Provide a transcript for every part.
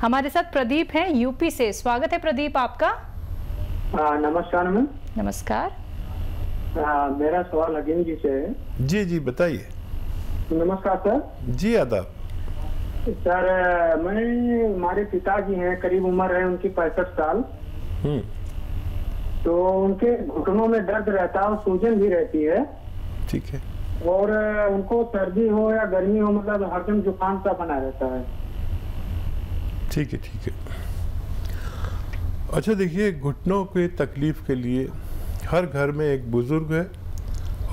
हमारे साथ प्रदीप हैं यूपी से। स्वागत है प्रदीप आपका। नमस्कार मैम। नमस्कार। मेरा सवाल अजीम जी से है। जी जी बताइए। नमस्कार सर। जी आदाब। सर हमारे पिताजी हैं, करीब उम्र है उनकी 65 साल। तो उनके घुटनों में दर्द रहता है और सूजन भी रहती है। ठीक है। और उनको सर्दी हो या गर्मी हो, मतलब हरदम जुकाम सा बना रहता है। ठीक है ठीक है। अच्छा देखिए, घुटनों के तकलीफ के लिए हर घर में एक बुज़ुर्ग है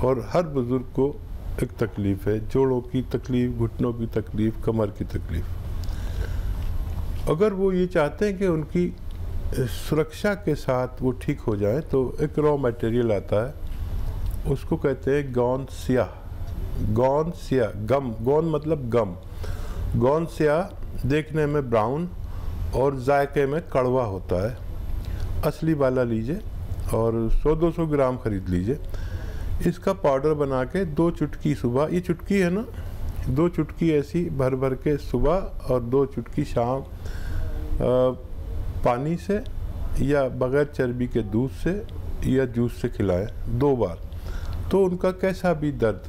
और हर बुज़ुर्ग को एक तकलीफ है। जोड़ों की तकलीफ, घुटनों की तकलीफ, कमर की तकलीफ। अगर वो ये चाहते हैं कि उनकी सुरक्षा के साथ वो ठीक हो जाए तो एक रॉ मटेरियल आता है, उसको कहते हैं गौन स्याह। गौन स्याह, गम, गौन मतलब गम। गौन स्याह देखने में ब्राउन और जायके में कड़वा होता है। असली वाला लीजिए और 100-200 ग्राम खरीद लीजिए। इसका पाउडर बना के 2 चुटकी सुबह, ये चुटकी है ना, 2 चुटकी ऐसी भर भर के सुबह और 2 चुटकी शाम पानी से या बगैर चर्बी के दूध से या जूस से खिलाएं 2 बार, तो उनका कैसा भी दर्द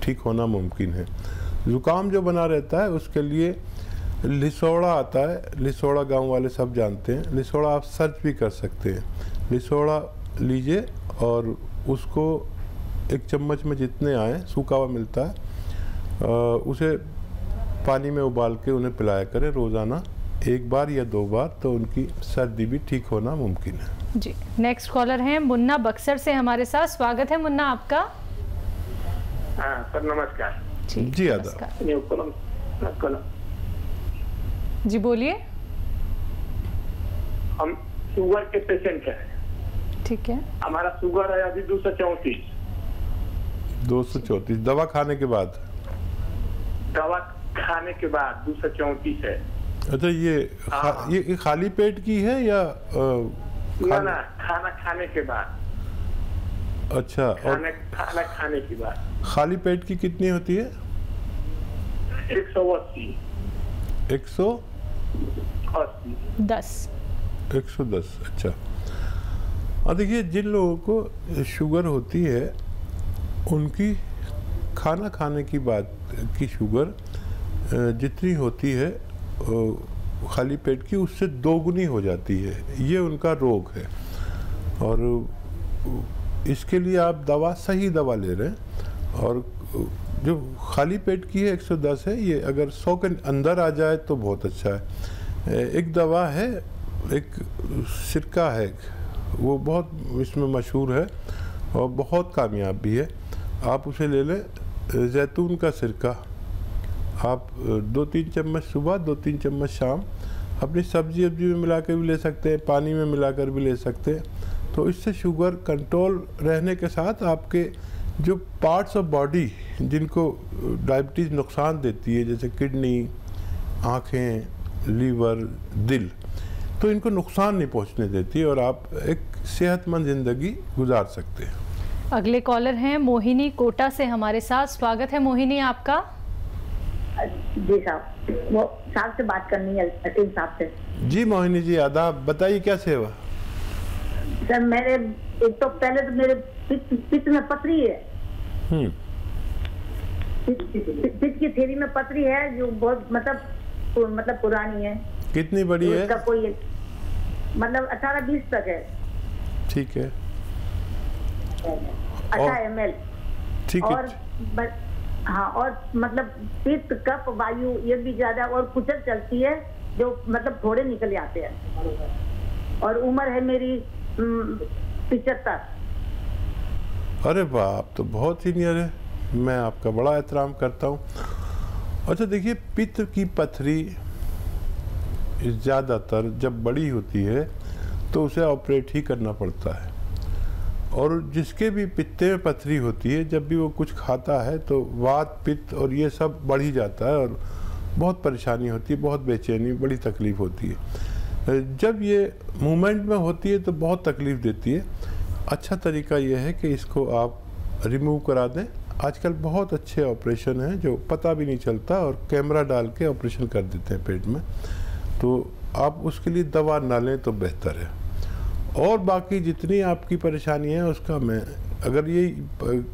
ठीक होना मुमकिन है। ज़ुकाम जो बना रहता है उसके लिए लिसोड़ा आता है। लिसोड़ा गांव वाले सब जानते हैं। लिसोड़ा आप सर्च भी कर सकते हैं। लिसोड़ा लीजिए और उसको 1 चम्मच में जितने आए, सूखा हुआ मिलता है, उसे पानी में उबाल के उन्हें पिलाया करें रोज़ाना 1 बार या 2 बार, तो उनकी सर्दी भी ठीक होना मुमकिन है। जी। नेक्स्ट कॉलर हैं मुन्ना बक्सर से हमारे साथ। स्वागत है मुन्ना आपका। सर नमस्कार। जी आदाब। जी बोलिए। हम शुगर के पेशेंट हैं। ठीक है। हमारा शुगर है अभी 234। 234 दवा खाने के बाद? दवा खाने के बाद 234 है। अच्छा, ये खाली पेट की है या ना, खाना खाने के बाद। अच्छा। और खाना खाने के बाद खाली पेट की कितनी होती है? 180। 110। अच्छा। और देखिए, जिन लोगों को शुगर होती है उनकी खाना खाने की बात की शुगर जितनी होती है खाली पेट की, उससे 2 गुनी हो जाती है। ये उनका रोग है और इसके लिए आप सही दवा ले रहे हैं। और जो खाली पेट की है 110 है, ये अगर 100 के अंदर आ जाए तो बहुत अच्छा है। एक दवा है, एक सिरका है, वो बहुत इसमें मशहूर है और बहुत कामयाब भी है। आप उसे ले लें, जैतून का सिरका। आप 2-3 चम्मच सुबह, 2-3 चम्मच शाम अपनी सब्जी में मिला कर भी ले सकते हैं, पानी में मिलाकर भी ले सकते हैं। तो इससे शुगर कंट्रोल रहने के साथ आपके जो पार्ट्स ऑफ बॉडी जिनको डायबिटीज़ नुकसान देती है, जैसे किडनी, आँखें, लीवर, दिल, तो इनको नुकसान नहीं पहुंचने देती और आप एक सेहतमंद ज़िंदगी गुजार सकते हैं। अगले कॉलर हैं मोहिनी कोटा से हमारे साथ। स्वागत है मोहिनी आपका। जी साहब, वो साहब से बात करनी है, अतीम साहब से। जी मोहिनी जी आदाब, बताइए क्या सेवा? सर मेरे एक तो पहले तो मेरे पित्त में पथरी है। पित्त की थैली में पथरी है जो बहुत मतलब पुरानी है। कितनी बड़ी है? उसका कोई मतलब 18-20 तक है। ठीक है। 18 ml। ठीक है। और हाँ, और मतलब पित्त, कफ, वायु ये भी ज्यादा और कुचल चलती है जो मतलब थोड़े निकल आते हैं। और उम्र है मेरी 75। अरे वाह, आप तो बहुत सीनियर है, मैं आपका बड़ा एहतराम करता हूँ। अच्छा देखिए, पित्त की पथरी ज़्यादातर जब बड़ी होती है तो उसे ऑपरेट ही करना पड़ता है। और जिसके भी पित्ते में पथरी होती है, जब भी वो कुछ खाता है तो वात, पित्त और ये सब बढ़ ही जाता है और बहुत परेशानी होती है, बहुत बेचैनी, बड़ी तकलीफ़ होती है। जब ये मूवमेंट में होती है तो बहुत तकलीफ़ देती है। अच्छा तरीका यह है कि इसको आप रिमूव करा दें। आजकल बहुत अच्छे ऑपरेशन हैं जो पता भी नहीं चलता और कैमरा डाल के ऑपरेशन कर देते हैं पेट में। तो आप उसके लिए दवा ना लें तो बेहतर है। और बाकी जितनी आपकी परेशानी है उसका मैं, अगर ये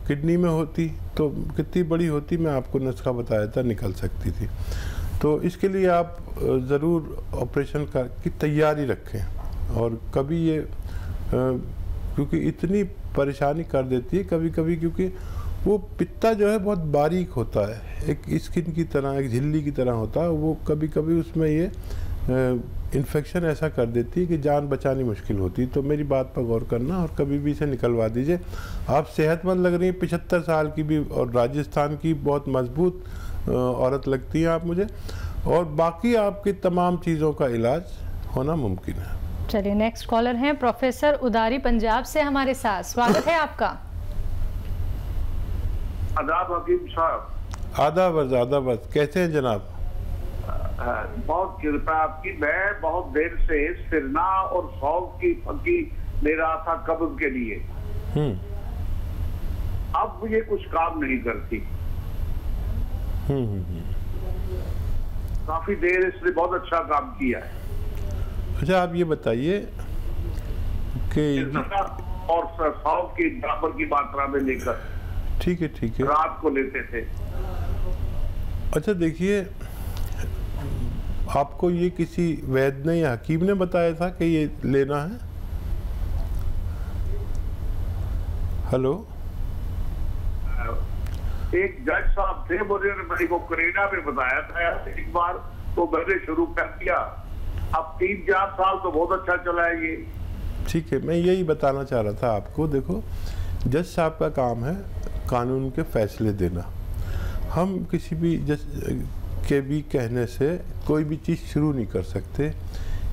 किडनी में होती तो कितनी बड़ी होती, मैं आपको नुस्खा बताया था, निकल सकती थी। तो इसके लिए आप ज़रूर ऑपरेशन की तैयारी रखें। और कभी ये क्योंकि इतनी परेशानी कर देती है कभी कभी, क्योंकि वो पित्ता जो है बहुत बारीक होता है, एक स्किन की तरह, एक झिल्ली की तरह होता है, वो कभी कभी उसमें ये इन्फेक्शन ऐसा कर देती है कि जान बचानी मुश्किल होती है। तो मेरी बात पर गौर करना और कभी भी इसे निकलवा दीजिए। आप सेहतमंद लग रही हैं, 75 साल की भी, और राजस्थान की बहुत मजबूत औरत लगती हैं आप मुझे, और बाकी आपकी तमाम चीज़ों का इलाज होना मुमकिन है। चलिए, नेक्स्ट कॉलर हैं प्रोफेसर उदारी पंजाब से हमारे साथ, स्वागत है आपका। आदाब हकीम साहब। आदाब, कैसे हैं जनाब? बहुत कृपा आपकी। मैं बहुत देर से सिरना और सौंफ की फकी ले रहा था कब्ज के लिए, अब ये कुछ काम नहीं करती। काफी देर इसने बहुत अच्छा काम किया है। अच्छा, आप ये बताइए कि और सौंफ की बराबर की मात्रा में लेकर, ठीक है, रात को लेते थे। अच्छा देखिए, आपको ये किसी वैद्य ने या हकीम ने बताया था कि ये लेना है? हेलो, एक जज साहब थे, मेरे को करीना में बताया था एक बार, तो मैंने शुरू कर दिया। अब 3-4 साल तो बहुत अच्छा चला है ये। ठीक है, मैं यही बताना चाह रहा था आपको। देखो, जज साहब का काम है कानून के फैसले देना। हम किसी भी जज के भी कहने से कोई भी चीज़ शुरू नहीं कर सकते।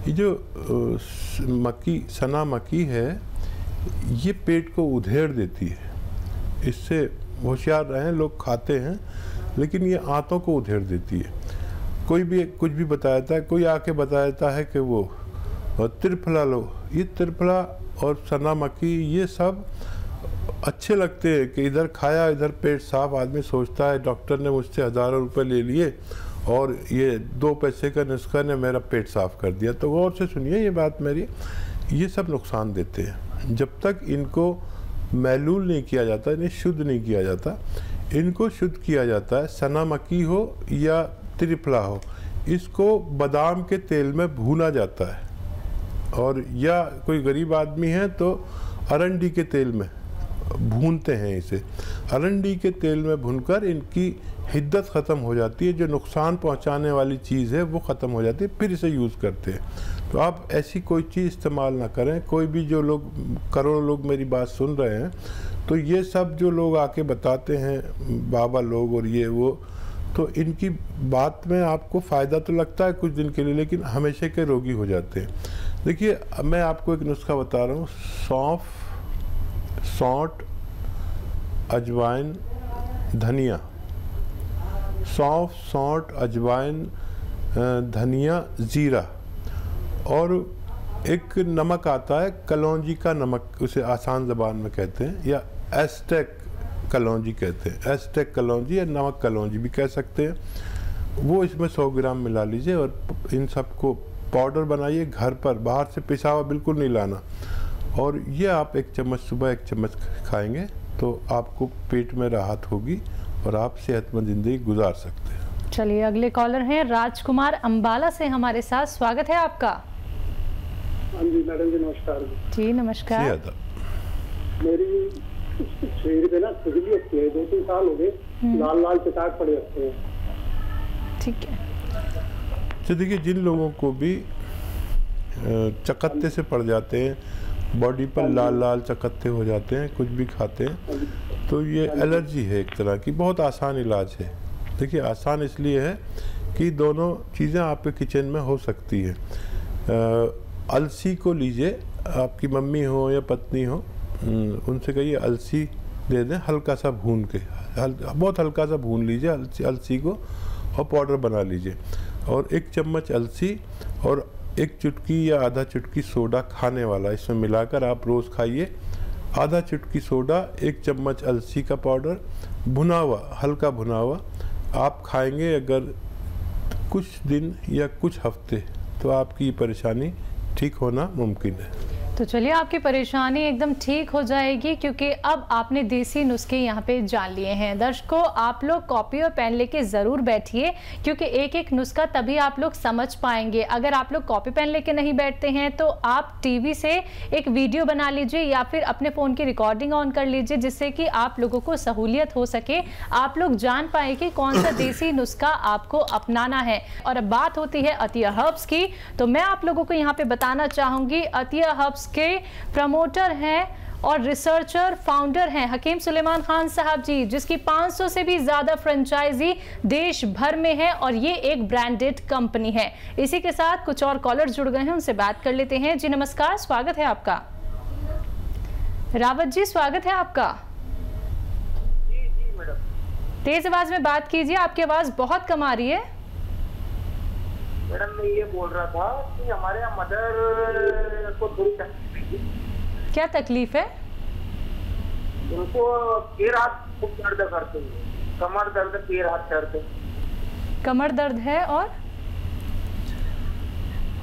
ये जो सना मक्की है, ये पेट को उधेड़ देती है। इससे होशियार रहें, लोग खाते हैं लेकिन ये आंतों को उधेड़ देती है। कोई भी कुछ भी बताता है, कोई आके बताता है कि वो त्रिफला लो। ये त्रिफला और सना मक्की ये सब अच्छे लगते हैं कि इधर खाया इधर पेट साफ। आदमी सोचता है डॉक्टर ने मुझसे हज़ारों रुपए ले लिए और ये 2 पैसे का नुस्खा ने मेरा पेट साफ कर दिया। तो गौर से सुनिए ये बात मेरी, ये सब नुकसान देते हैं। जब तक इनको महलूल नहीं किया जाता, इन्हें शुद्ध नहीं किया जाता, इनको शुद्ध किया जाता है। सना मक्की हो या त्रिफला हो, इसको बादाम के तेल में भूना जाता है, और या कोई गरीब आदमी है तो अरंडी के तेल में भूनते हैं इसे। अरंडी के तेल में भूनकर इनकी हिद्दत ख़त्म हो जाती है, जो नुकसान पहुंचाने वाली चीज़ है वो ख़त्म हो जाती है, फिर इसे यूज़ करते हैं। तो आप ऐसी कोई चीज़ इस्तेमाल ना करें। कोई भी जो लोग, करोड़ों लोग मेरी बात सुन रहे हैं, तो ये सब जो लोग आके बताते हैं बाबा लोग और ये वो, तो इनकी बात में आपको फ़ायदा तो लगता है कुछ दिन के लिए, लेकिन हमेशा के रोगी हो जाते हैं। देखिए, मैं आपको एक नुस्खा बता रहा हूँ। सौंफ, सौंठ, अजवाइन, धनिया। सौंफ, सौंठ, अजवाइन, धनिया, ज़ीरा, और एक नमक आता है कलौंजी का नमक, उसे आसान ज़बान में कहते हैं, या एस्टेक कलौंजी कहते हैं। एस्टेक कलौंजी या नमक कलौंजी भी कह सकते हैं। वो इसमें 100 ग्राम मिला लीजिए और इन सबको पाउडर बनाइए घर पर, बाहर से पिसा हुआ बिल्कुल नहीं लाना। और ये आप 1 चम्मच सुबह 1 चम्मच खाएंगे तो आपको पेट में राहत होगी और आप सेहतमंद ज़िंदगी गुजार सकते हैं। चलिए, अगले कॉलर हैं राजकुमार अंबाला से हमारे साथ, स्वागत है आपका। हाँ जी मैडम जी, नमस्कार जी। नमस्कार। मेरी शरीर पे ना खुजली होती है, 2-3 साल हो गए, लाल लाल चटाक पड़े होते हैं। ठीक है। तो देखिए, जिन लोगों को भी चकत्ते से पड़ जाते हैं, बॉडी पर लाल लाल चकत्ते हो जाते हैं, कुछ भी खाते हैं, तो ये एलर्जी है एक तरह की। बहुत आसान इलाज है। देखिए, आसान इसलिए है कि दोनों चीज़ें आपके किचन में हो सकती है। अलसी को लीजिए, आपकी मम्मी हो या पत्नी हो, उनसे कहिए अलसी दे दें, हल्का सा भून के, बहुत हल्का सा भून लीजिए अलसी को और पाउडर बना लीजिए। और 1 चम्मच अलसी और 1 चुटकी या आधा चुटकी सोडा खाने वाला इसमें मिलाकर आप रोज़ खाइए। आधा चुटकी सोडा, 1 चम्मच अलसी का पाउडर, भुना हुआ, हल्का भुना हुआ आप खाएंगे। अगर कुछ दिन या कुछ हफ्ते तो आपकी परेशानी ठीक होना मुमकिन है। तो चलिए आपकी परेशानी एकदम ठीक हो जाएगी, क्योंकि अब आपने देसी नुस्खे यहाँ पे जान लिए हैं। दर्शकों, आप लोग कॉपी और पेन लेके ज़रूर बैठिए, क्योंकि एक एक नुस्खा तभी आप लोग समझ पाएंगे। अगर आप लोग कॉपी पेन लेके नहीं बैठते हैं तो आप टीवी से एक वीडियो बना लीजिए या फिर अपने फ़ोन की रिकॉर्डिंग ऑन कर लीजिए, जिससे कि आप लोगों को सहूलियत हो सके, आप लोग जान पाए कि कौन सा देसी नुस्खा आपको अपनाना है। और अब बात होती है अतिया हर्ब्स की, तो मैं आप लोगों को यहाँ पे बताना चाहूँगी, अतिया हर्ब्स के प्रमोटर हैं और रिसर्चर फाउंडर हैं हकीम सुलेमान खान साहब जी, जिसकी 500 से भी ज्यादा फ्रेंचाइजी देश भर में है और ये एक ब्रांडेड कंपनी है। इसी के साथ कुछ और कॉलर जुड़ गए हैं, उनसे बात कर लेते हैं। जी नमस्कार, स्वागत है आपका। रावत जी, स्वागत है आपका। जी मैडम। तेज आवाज में बात कीजिए, आपकी आवाज बहुत कम आ रही है। मैडम मैं ये बोल रहा था कि हमारे यहाँ मदर को थोड़ी तकलीफ है। क्या तकलीफ है? उनको पैर हाथ खूब दर्द करते हैं, कमर दर्द, पैर हाथ दर्द। कमर दर्द है और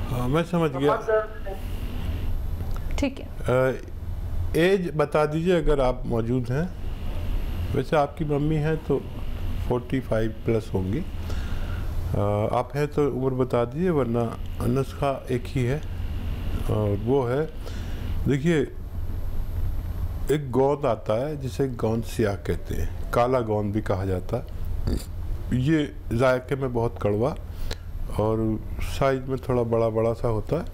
हाँ, मैं समझ गया। ठीक है। एज बता दीजिए अगर आप मौजूद हैं। वैसे आपकी मम्मी है तो 45 प्लस होंगी। आप हैं तो उम्र बता दीजिए, वरना नुस्खा एक ही है और वो है, देखिए एक गोंद आता है जिसे गोंद सियाह कहते हैं, काला गोंद भी कहा जाता है। ये जायके में बहुत कड़वा और साइज में थोड़ा बड़ा बड़ा सा होता है,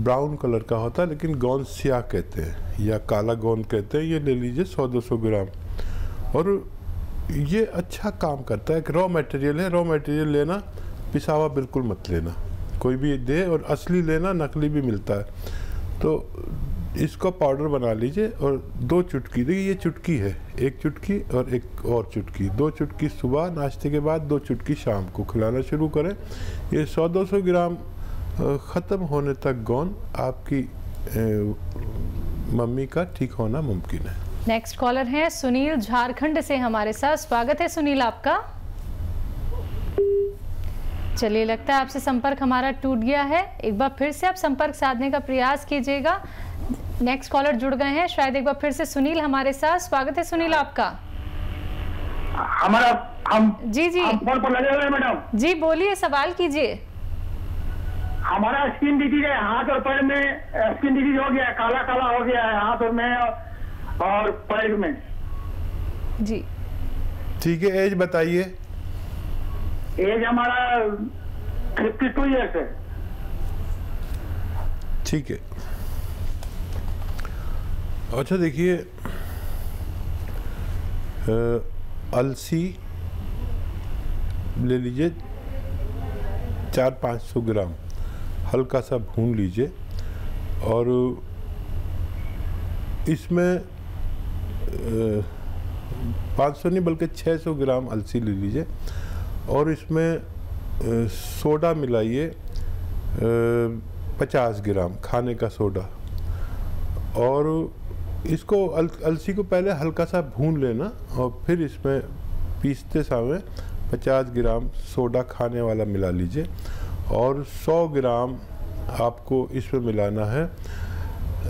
ब्राउन कलर का होता है, लेकिन गोंद सियाह कहते हैं या काला गोंद कहते हैं। ये ले लीजिए 100-200 ग्राम। और ये अच्छा काम करता है। एक रॉ मटेरियल है, रॉ मटेरियल लेना, पिसावा बिल्कुल मत लेना, कोई भी दे, और असली लेना, नकली भी मिलता है। तो इसको पाउडर बना लीजिए और 2 चुटकी, देखिए ये चुटकी है, 1 चुटकी और एक और चुटकी, 2 चुटकी सुबह नाश्ते के बाद, 2 चुटकी शाम को खिलाना शुरू करें। ये 100-200 ग्राम ख़त्म होने तक गोंद आपकी मम्मी का ठीक होना मुमकिन है। नेक्स्ट कॉलर हैं सुनील झारखंड से हमारे साथ। स्वागत है सुनील आपका। चलिए, लगता है आपसे संपर्क हमारा टूट गया है। एक बार फिर से आप संपर्क साधने का प्रयास कीजिएगा। नेक्स्ट कॉलर जुड़ गए हैं, शायद एक बार फिर से सुनील हमारे साथ। स्वागत है सुनील आपका। हमारा हम जी हम फोन पर लगे हुए हैं मैडम। जी बोलिए, सवाल कीजिए। हमारा स्किन डिजीज है, हाथ और पैर में स्किन डिजीज हो गया है, काला काला हो गया है हाथ और में और पैर में। जी ठीक है, एज बताइए। एज हमारा 52 ईयर्स है। ठीक है। अच्छा देखिए, अलसी ले लीजिए 400-500 ग्राम, हल्का सा भून लीजिए और इसमें 500 नहीं बल्कि 600 ग्राम अलसी ले लीजिए और इसमें सोडा मिलाइए 50 ग्राम खाने का सोडा, और इसको अलसी को पहले हल्का सा भून लेना और फिर इसमें पीसते समय 50 ग्राम सोडा खाने वाला मिला लीजिए और 100 ग्राम आपको इसमें मिलाना है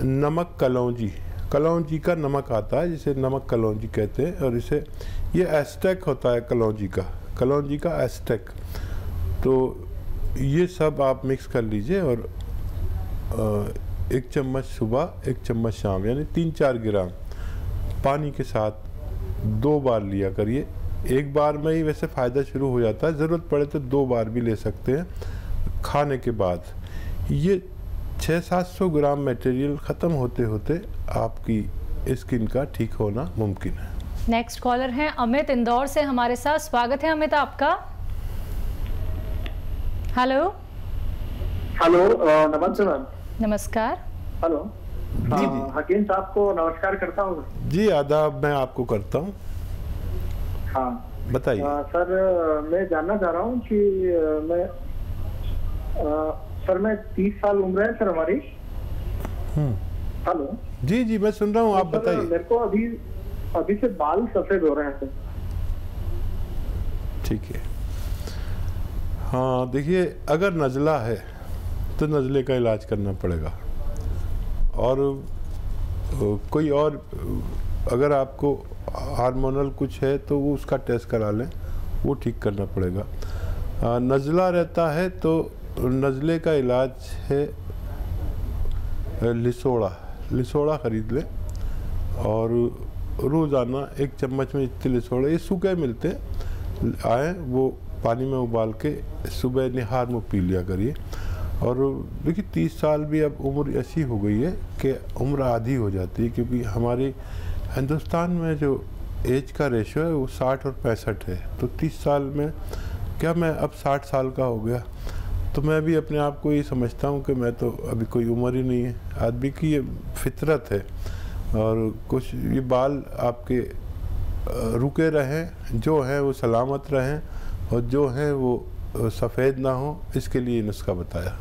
नमक कलौंजी। कलौंजी का नमक आता है जिसे नमक कलौंजी कहते हैं, और इसे ये एस्टेक होता है कलौंजी का एस्टेक। तो ये सब आप मिक्स कर लीजिए और 1 चम्मच सुबह 1 चम्मच शाम, यानी 3-4 ग्राम पानी के साथ 2 बार लिया करिए। एक बार में ही वैसे फ़ायदा शुरू हो जाता है, ज़रूरत पड़े तो 2 बार भी ले सकते हैं खाने के बाद। ये 600-700 ग्राम मटेरियल ख़त्म होते होते आपकी स्किन का ठीक होना मुमकिन है। नेक्स्ट कॉलर हैं अमित इंदौर से हमारे साथ। स्वागत है अमित आपका। हेलो हेलो, नमस्ते मैम। नमस्कार। हेलो जी। हकीम साहब को नमस्कार करता हूँ। जी आदाब, मैं आपको करता हूँ। हाँ बताइए। सर, मैं जानना चाह रहा हूँ कि मैं 30 साल उम्र है सर हमारी। हेलो। जी जी मैं सुन रहा हूँ, आप बताइए। मेरे को अभी से बाल सफेद हो रहे हैं सर। ठीक है। हाँ देखिए, अगर नज़ला है तो नज़ले का इलाज करना पड़ेगा, और कोई और अगर आपको हार्मोनल कुछ है तो वो उसका टेस्ट करा लें, वो ठीक करना पड़ेगा। नज़ला रहता है तो नज़ले का इलाज है लिसोड़ा ख़रीद लें, और रोज़ाना 1 चम्मच में इतने लिसोड़ा, ये सूखे मिलते आए, वो पानी में उबाल के सुबह निहार में पी लिया करिए। और देखिए 30 साल भी अब उम्र ऐसी हो गई है कि उम्र आधी हो जाती है, क्योंकि हमारी हिंदुस्तान में जो एज का रेशो है वो 60 और 65 है। तो 30 साल में क्या मैं अब 60 साल का हो गया, तो मैं भी अपने आप को ये समझता हूँ कि मैं तो अभी कोई उम्र ही नहीं है। आदमी की ये फितरत है, और कुछ ये बाल आपके रुके रहें, जो हैं वो सलामत रहें, और जो हैं वो सफ़ेद ना हो, इसके लिए नुस्खा बताया।